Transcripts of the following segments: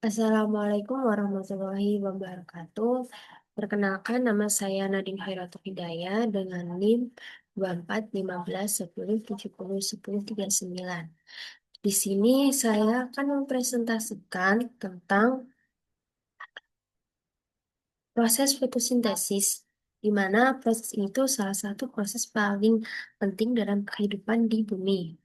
Assalamualaikum warahmatullahi wabarakatuh. Perkenalkan, nama saya Nadine Khairatul Hidayah dengan NIM 24 15 10 70 10 39. Di sini saya akan mempresentasikan tentang proses fotosintesis, di mana proses itu salah satu proses paling penting dalam kehidupan di bumi.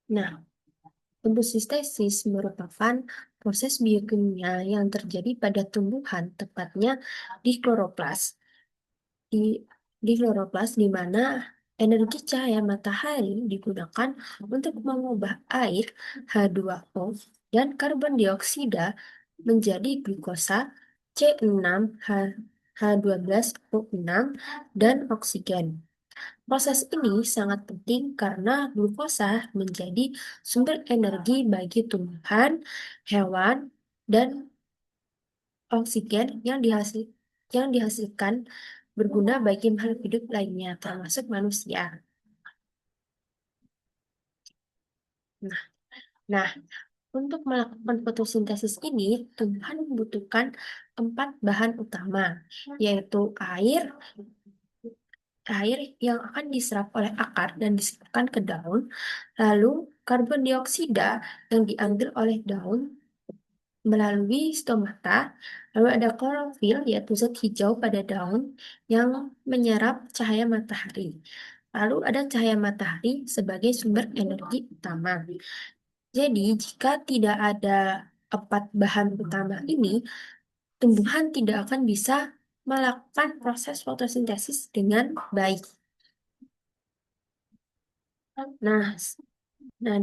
Nah, fotosintesis merupakan proses biokimia yang terjadi pada tumbuhan, tepatnya di kloroplas. Di, di kloroplas di mana energi cahaya matahari digunakan untuk mengubah air H2O dan karbon dioksida menjadi glukosa C6H, H12O6 dan oksigen. Proses ini sangat penting karena glukosa menjadi sumber energi bagi tumbuhan, hewan, dan oksigen yang dihasilkan berguna bagi makhluk hidup lainnya, termasuk manusia. Nah, nah, untuk melakukan fotosintesis ini, tumbuhan membutuhkan 4 bahan utama, yaitu air yang akan diserap oleh akar dan diserapkan ke daun, lalu karbon dioksida yang diambil oleh daun melalui stomata, lalu ada klorofil, yaitu zat hijau pada daun yang menyerap cahaya matahari. Lalu ada cahaya matahari sebagai sumber energi utama. Jadi, jika tidak ada 4 bahan utama ini, tumbuhan tidak akan bisa melakukan proses fotosintesis dengan baik. Nah,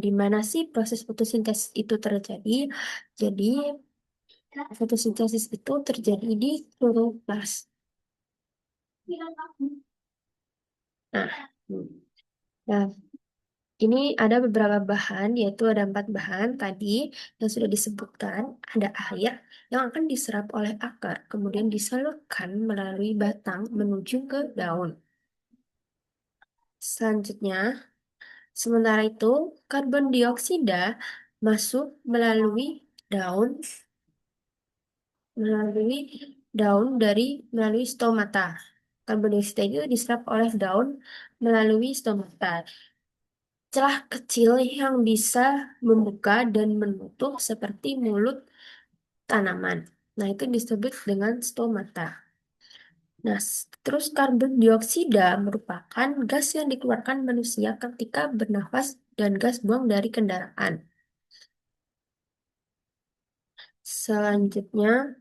di mana sih proses fotosintesis itu terjadi? Jadi, fotosintesis itu terjadi di kloroplas. Nah, hmm. nah, ini ada beberapa bahan, yaitu ada 4 bahan tadi yang sudah disebutkan. Ada air yang akan diserap oleh akar, kemudian disalurkan melalui batang menuju ke daun. Selanjutnya, sementara itu, karbon dioksida masuk daun melalui melalui stomata. Karbon dioksida itu diserap oleh daun melalui stomata. Celah kecil yang bisa membuka dan menutup seperti mulut tanaman. Nah, itu disebut dengan stomata. Nah, terus karbon dioksida merupakan gas yang dikeluarkan manusia ketika bernafas dan gas buang dari kendaraan. Selanjutnya,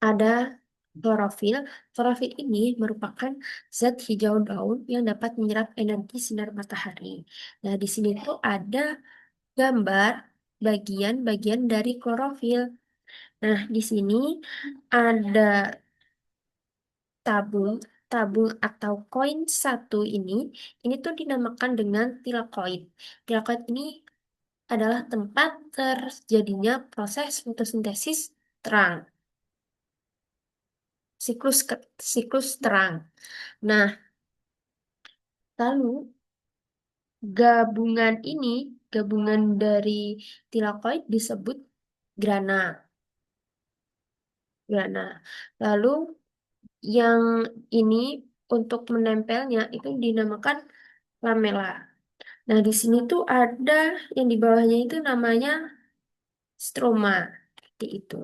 ada klorofil. Klorofil ini merupakan zat hijau daun yang dapat menyerap energi sinar matahari. Nah, di sini tuh ada gambar bagian-bagian dari klorofil. Nah, di sini ada tabung, tabung atau koin satu ini tuh dinamakan dengan tilakoid. Tilakoid ini adalah tempat terjadinya proses fotosintesis terang, siklus terang. Nah, lalu gabungan ini, gabungan dari tilakoid disebut grana. Grana. Lalu yang ini untuk menempelnya itu dinamakan lamela. Nah, di sini tuh ada yang di bawahnya itu namanya stroma. Seperti itu.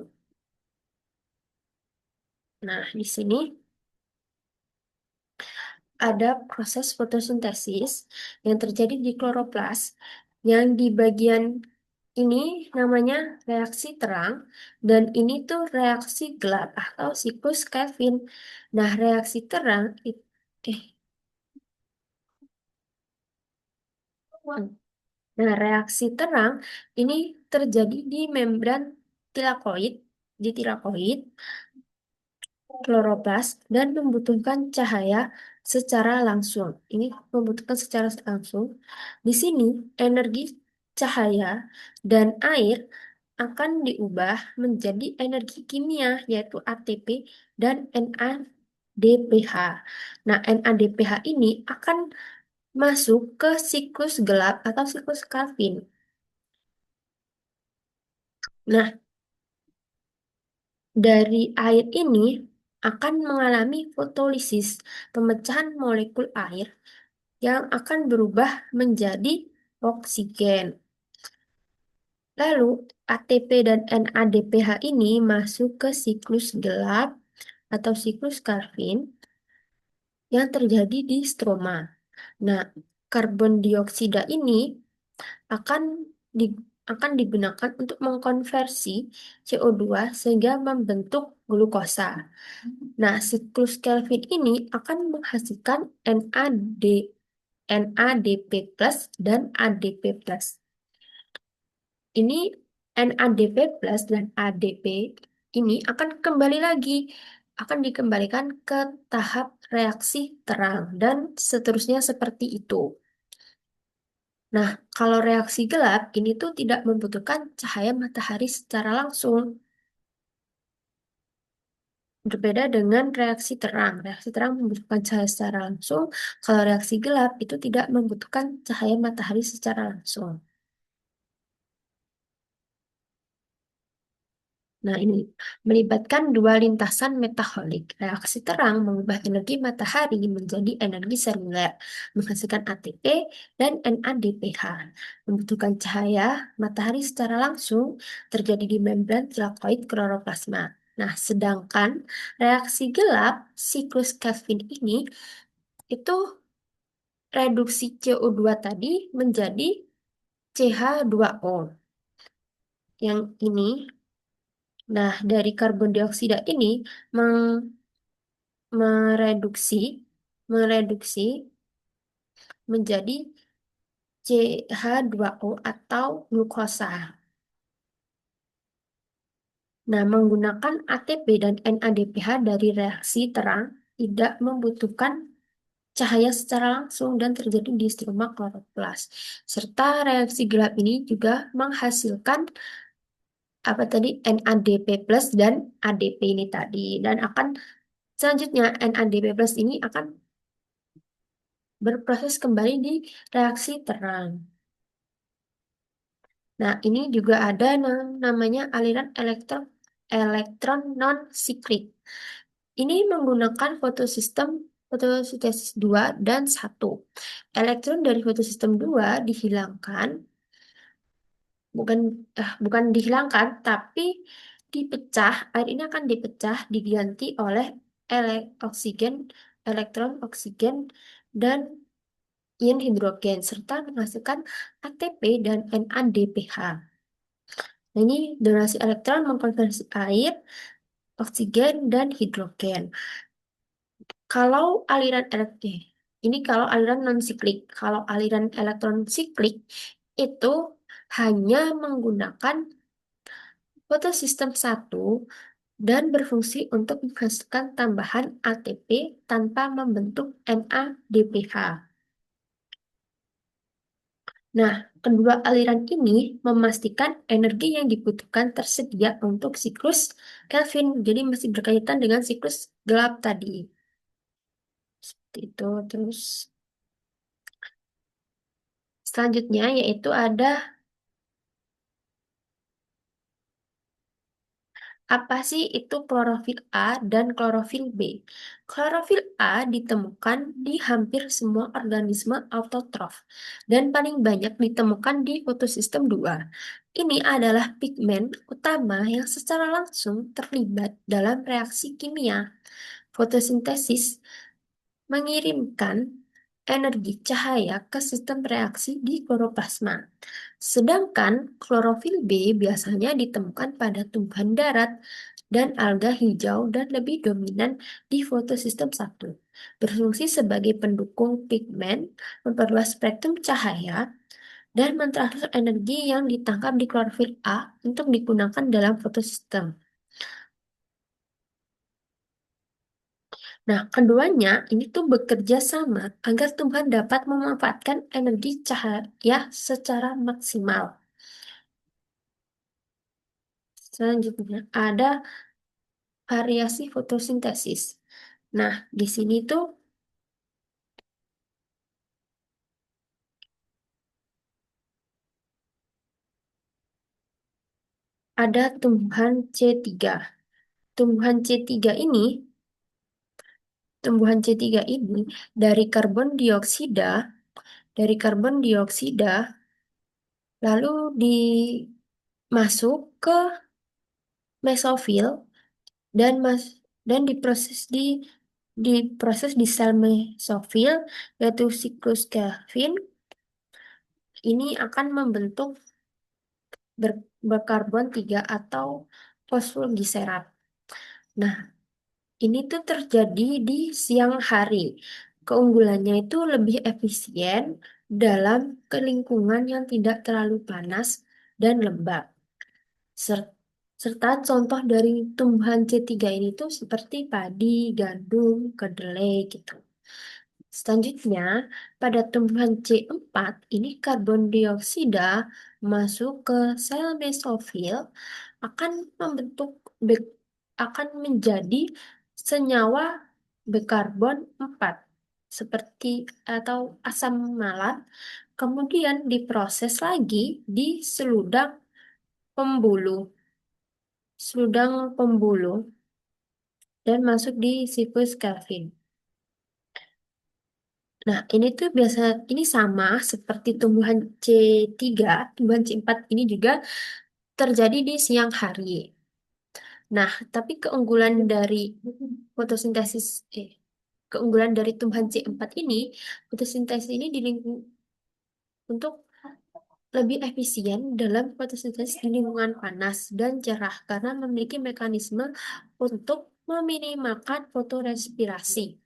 Nah, di sini ada proses fotosintesis yang terjadi di kloroplas yang di bagian ini namanya reaksi terang dan ini tuh reaksi gelap atau siklus Kelvin. Nah, reaksi terang itu Nah, reaksi terang ini terjadi di membran tilakoid, tilakoid, kloroplas, dan membutuhkan cahaya secara langsung. Ini membutuhkan secara langsung. Di sini, energi cahaya dan air akan diubah menjadi energi kimia, yaitu ATP dan NADPH. Nah, NADPH ini akan masuk ke siklus gelap atau siklus Calvin. Nah, dari air ini akan mengalami fotolisis, pemecahan molekul air yang akan berubah menjadi oksigen. Lalu, ATP dan NADPH ini masuk ke siklus gelap atau siklus Calvin yang terjadi di stroma. Nah, karbon dioksida ini akan di, akan digunakan untuk mengkonversi CO2 sehingga membentuk glukosa. Nah, siklus Kelvin ini akan menghasilkan NADP plus dan ADP plus. Ini NADP plus dan ADP ini akan kembali lagi, akan dikembalikan ke tahap reaksi terang dan seterusnya seperti itu. Nah, kalau reaksi gelap ini tuh tidak membutuhkan cahaya matahari secara langsung. Berbeda dengan reaksi terang. Reaksi terang membutuhkan cahaya secara langsung. Kalau reaksi gelap itu tidak membutuhkan cahaya matahari secara langsung. Nah, ini melibatkan dua lintasan metaholik. Reaksi terang mengubah energi matahari menjadi energi seluler, menghasilkan ATP dan NADPH. Membutuhkan cahaya matahari secara langsung terjadi di membran tilakoid kloroplasma. Nah, sedangkan reaksi gelap, siklus Kelvin ini, itu reduksi CO2 tadi menjadi CH2O. Yang ini, nah dari karbon dioksida ini mereduksi mereduksi menjadi CH2O atau glukosa. Nah, menggunakan ATP dan NADPH dari reaksi terang tidak membutuhkan cahaya secara langsung dan terjadi di stroma kloroplas. Serta reaksi gelap ini juga menghasilkan apa tadi NADP plus dan ADP ini tadi dan akan selanjutnya NADP plus ini akan berproses kembali di reaksi terang. Nah, ini juga ada namanya aliran elektron elektron non siklik. Ini menggunakan fotosintesis 2 dan 1. Elektron dari fotosistem 2 dihilangkan, bukan bukan dihilangkan, tapi dipecah. Air ini akan dipecah, diganti oleh oksigen, elektron oksigen, dan ion hidrogen, serta menghasilkan ATP dan NADPH. Nah, ini donasi elektron mengkonversi air, oksigen, dan hidrogen. Kalau aliran elektron, ini kalau aliran non-siklik. Kalau aliran elektron siklik itu hanya menggunakan fotosistem satu dan berfungsi untuk menghasilkan tambahan ATP tanpa membentuk NADPH. Nah, kedua aliran ini memastikan energi yang dibutuhkan tersedia untuk siklus Kelvin. Jadi masih berkaitan dengan siklus gelap tadi. Seperti itu. Terus selanjutnya yaitu ada apa sih itu klorofil A dan klorofil B? Klorofil A ditemukan di hampir semua organisme autotrof dan paling banyak ditemukan di fotosistem 2. Ini adalah pigmen utama yang secara langsung terlibat dalam reaksi kimia. Fotosintesis mengirimkan energi cahaya ke sistem reaksi di kloroplasma. Sedangkan klorofil B biasanya ditemukan pada tumbuhan darat dan alga hijau dan lebih dominan di fotosistem satu. Berfungsi sebagai pendukung pigmen, memperluas spektrum cahaya, dan mentransfer energi yang ditangkap di klorofil A untuk digunakan dalam fotosistem. Nah, keduanya ini tuh bekerja sama agar Tuhan dapat memanfaatkan energi cahaya secara maksimal. Selanjutnya ada variasi fotosintesis. Nah, di sini tuh ada tumbuhan C3. Tumbuhan C3 ini, tumbuhan C3 ini dari karbon dioksida, dari karbon dioksida lalu dimasuk ke mesofil dan diproses di sel mesofil yaitu siklus Calvin ini akan membentuk berkarbon 3 atau fosfodiesel. Nah, ini tuh terjadi di siang hari. Keunggulannya itu lebih efisien dalam lingkungan yang tidak terlalu panas dan lembab. Ser- Serta contoh dari tumbuhan C3 ini tuh seperti padi, gandum, kedelai gitu. Selanjutnya, pada tumbuhan C4, ini karbon dioksida masuk ke sel mesofil akan membentuk akan menjadi senyawa berkarbon 4 seperti atau asam malat kemudian diproses lagi di pembuluh seludang pembuluh dan masuk di siklus Calvin. Nah, ini tuh ini sama seperti tumbuhan C3, tumbuhan C4 ini juga terjadi di siang hari. Nah, tapi fotosintesis, keunggulan dari tumbuhan C4 ini, fotosintesis ini untuk lebih efisien dalam fotosintesis di lingkungan panas dan cerah karena memiliki mekanisme untuk meminimalkan fotorespirasi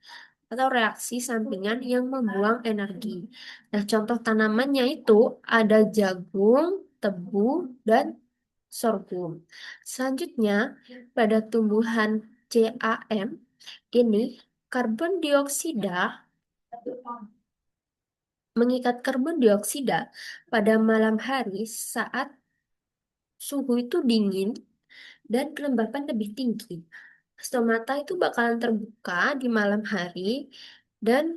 atau reaksi sampingan yang membuang energi. Nah, contoh tanamannya itu ada jagung, tebu, dan sorghum. Selanjutnya, pada tumbuhan CAM, ini karbon dioksida mengikat karbon dioksida pada malam hari saat suhu itu dingin dan kelembapan lebih tinggi. Stomata itu bakalan terbuka di malam hari dan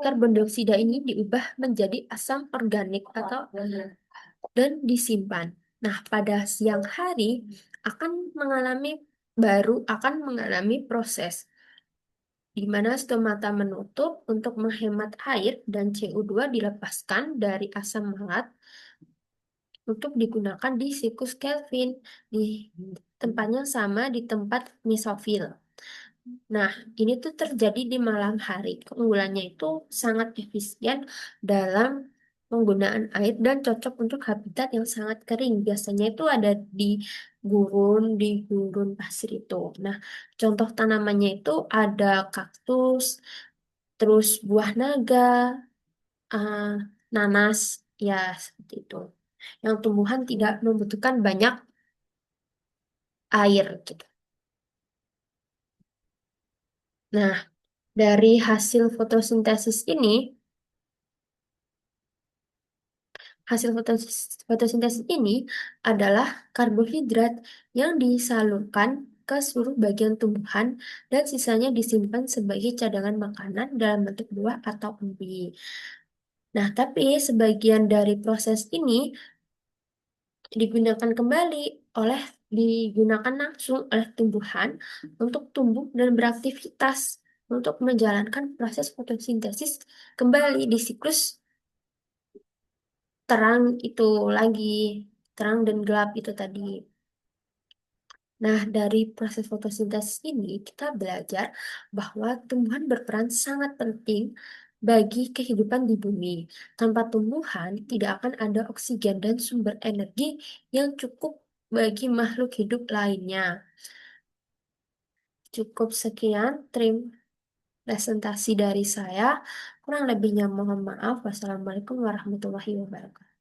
karbon dioksida ini diubah menjadi asam organik atau dan disimpan. Nah, pada siang hari akan mengalami akan mengalami proses di mana stomata menutup untuk menghemat air dan CO2 dilepaskan dari asam malat untuk digunakan di siklus Kelvin di tempatnya sama di tempat mesofil. Nah, ini tuh terjadi di malam hari. Keunggulannya itu sangat efisien dalam penggunaan air dan cocok untuk habitat yang sangat kering. Biasanya itu ada di gurun pasir itu. Nah, contoh tanamannya itu ada kaktus, terus buah naga, eh, nanas, ya seperti itu. Yang tumbuhan tidak membutuhkan banyak air gitu. Nah, dari hasil fotosintesis ini, hasil fotosintesis ini adalah karbohidrat yang disalurkan ke seluruh bagian tumbuhan dan sisanya disimpan sebagai cadangan makanan dalam bentuk buah atau umbi. Nah, tapi sebagian dari proses ini digunakan kembali oleh digunakan langsung oleh tumbuhan untuk tumbuh dan beraktivitas untuk menjalankan proses fotosintesis kembali di siklus terang itu lagi, terang dan gelap itu tadi. Nah, dari proses fotosintesis ini kita belajar bahwa tumbuhan berperan sangat penting bagi kehidupan di bumi. Tanpa tumbuhan tidak akan ada oksigen dan sumber energi yang cukup bagi makhluk hidup lainnya. Cukup sekian, terima presentasi dari saya. Kurang lebihnya mohon maaf. Wassalamualaikum warahmatullahi wabarakatuh.